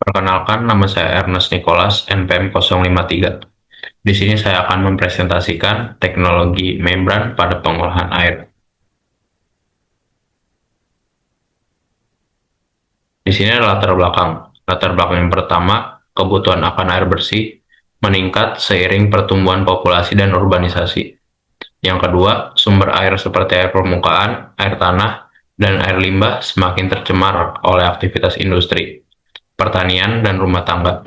Perkenalkan, nama saya Ernest Nicholas, NPM 053. Di sini saya akan mempresentasikan teknologi membran pada pengolahan air. Di sini ada latar belakang. Latar belakang yang pertama, kebutuhan akan air bersih meningkat seiring pertumbuhan populasi dan urbanisasi. Yang kedua, sumber air seperti air permukaan, air tanah, dan air limbah semakin tercemar oleh aktivitas industri, pertanian, dan rumah tangga.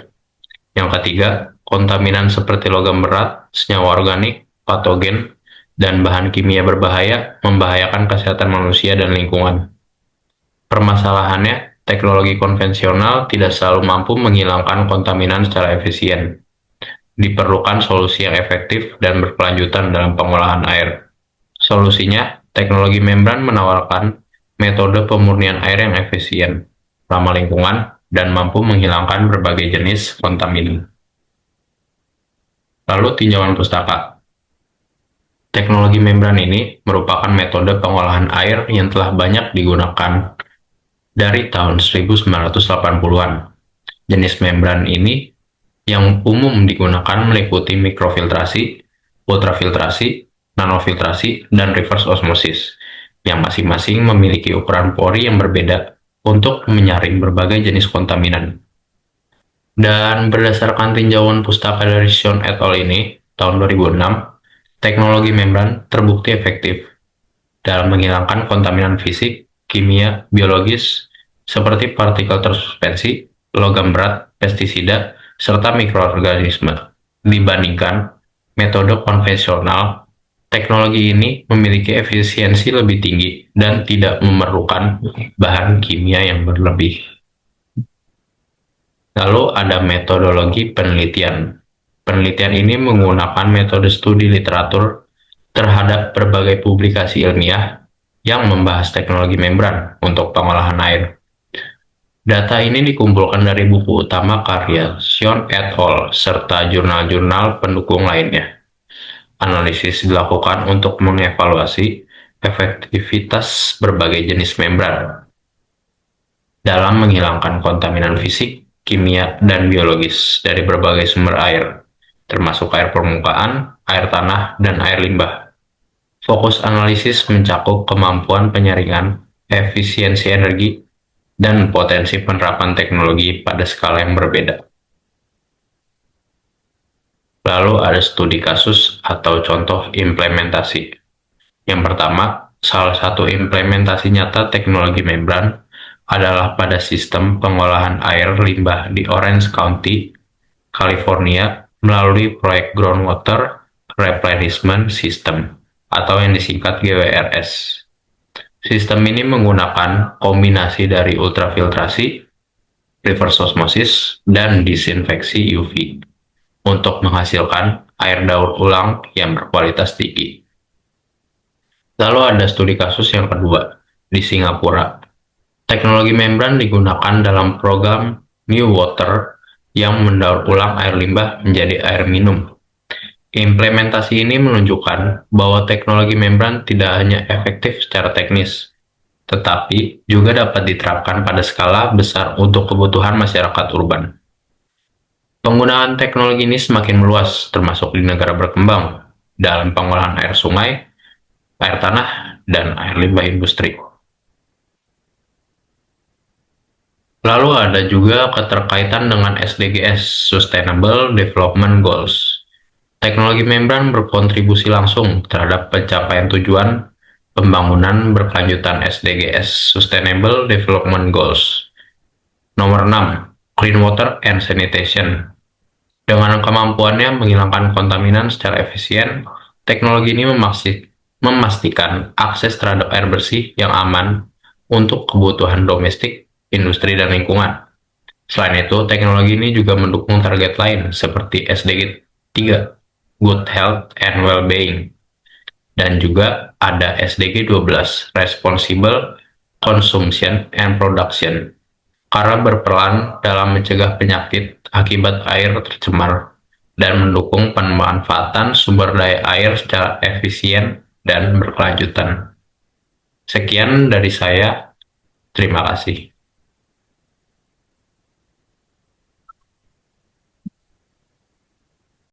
Yang ketiga, kontaminan seperti logam berat, senyawa organik, patogen, dan bahan kimia berbahaya membahayakan kesehatan manusia dan lingkungan. Permasalahannya, teknologi konvensional tidak selalu mampu menghilangkan kontaminan secara efisien. Diperlukan solusi yang efektif dan berkelanjutan dalam pengolahan air. Solusinya, teknologi membran menawarkan metode pemurnian air yang efisien, ramah lingkungan, dan mampu menghilangkan berbagai jenis kontaminan. Lalu tinjauan pustaka. Teknologi membran ini merupakan metode pengolahan air yang telah banyak digunakan dari tahun 1980-an. Jenis membran ini yang umum digunakan meliputi mikrofiltrasi, ultrafiltrasi, nanofiltrasi, dan reverse osmosis, yang masing-masing memiliki ukuran pori yang berbeda untuk menyaring berbagai jenis kontaminan. Dan berdasarkan tinjauan pustaka dari Sean et al. Ini, tahun 2006, teknologi membran terbukti efektif dalam menghilangkan kontaminan fisik, kimia, biologis, seperti partikel tersuspensi, logam berat, pestisida, serta mikroorganisme. Dibandingkan metode konvensional, teknologi ini memiliki efisiensi lebih tinggi dan tidak memerlukan bahan kimia yang berlebih. Lalu ada metodologi penelitian. Penelitian ini menggunakan metode studi literatur terhadap berbagai publikasi ilmiah yang membahas teknologi membran untuk pengolahan air. Data ini dikumpulkan dari buku utama karya Sean et al. Serta jurnal-jurnal pendukung lainnya. Analisis dilakukan untuk mengevaluasi efektivitas berbagai jenis membran dalam menghilangkan kontaminan fisik, kimia, dan biologis dari berbagai sumber air, termasuk air permukaan, air tanah, dan air limbah. Fokus analisis mencakup kemampuan penyaringan, efisiensi energi, dan potensi penerapan teknologi pada skala yang berbeda. Lalu ada studi kasus atau contoh implementasi. Yang pertama, salah satu implementasi nyata teknologi membran adalah pada sistem pengolahan air limbah di Orange County, California, melalui proyek Groundwater Replenishment System, atau yang disingkat GWRS. Sistem ini menggunakan kombinasi dari ultrafiltrasi, reverse osmosis, dan disinfeksi UV untuk menghasilkan air daur ulang yang berkualitas tinggi. Lalu ada studi kasus yang kedua, di Singapura. Teknologi membran digunakan dalam program New Water yang mendaur ulang air limbah menjadi air minum. Implementasi ini menunjukkan bahwa teknologi membran tidak hanya efektif secara teknis, tetapi juga dapat diterapkan pada skala besar untuk kebutuhan masyarakat urban. Penggunaan teknologi ini semakin meluas, termasuk di negara berkembang, dalam pengolahan air sungai, air tanah, dan air limbah industri. Lalu ada juga keterkaitan dengan SDGs, Sustainable Development Goals. Teknologi membran berkontribusi langsung terhadap pencapaian tujuan pembangunan berkelanjutan SDGs, Sustainable Development Goals. Nomor 6, Clean Water and Sanitation. Dengan kemampuannya menghilangkan kontaminan secara efisien, teknologi ini memastikan akses terhadap air bersih yang aman untuk kebutuhan domestik, industri, dan lingkungan. Selain itu, teknologi ini juga mendukung target lain seperti SDG 3, Good Health and Well-being, dan juga ada SDG 12, Responsible Consumption and Production, karena berperan dalam mencegah penyakit akibat air tercemar dan mendukung pemanfaatan sumber daya air secara efisien dan berkelanjutan. Sekian dari saya, terima kasih.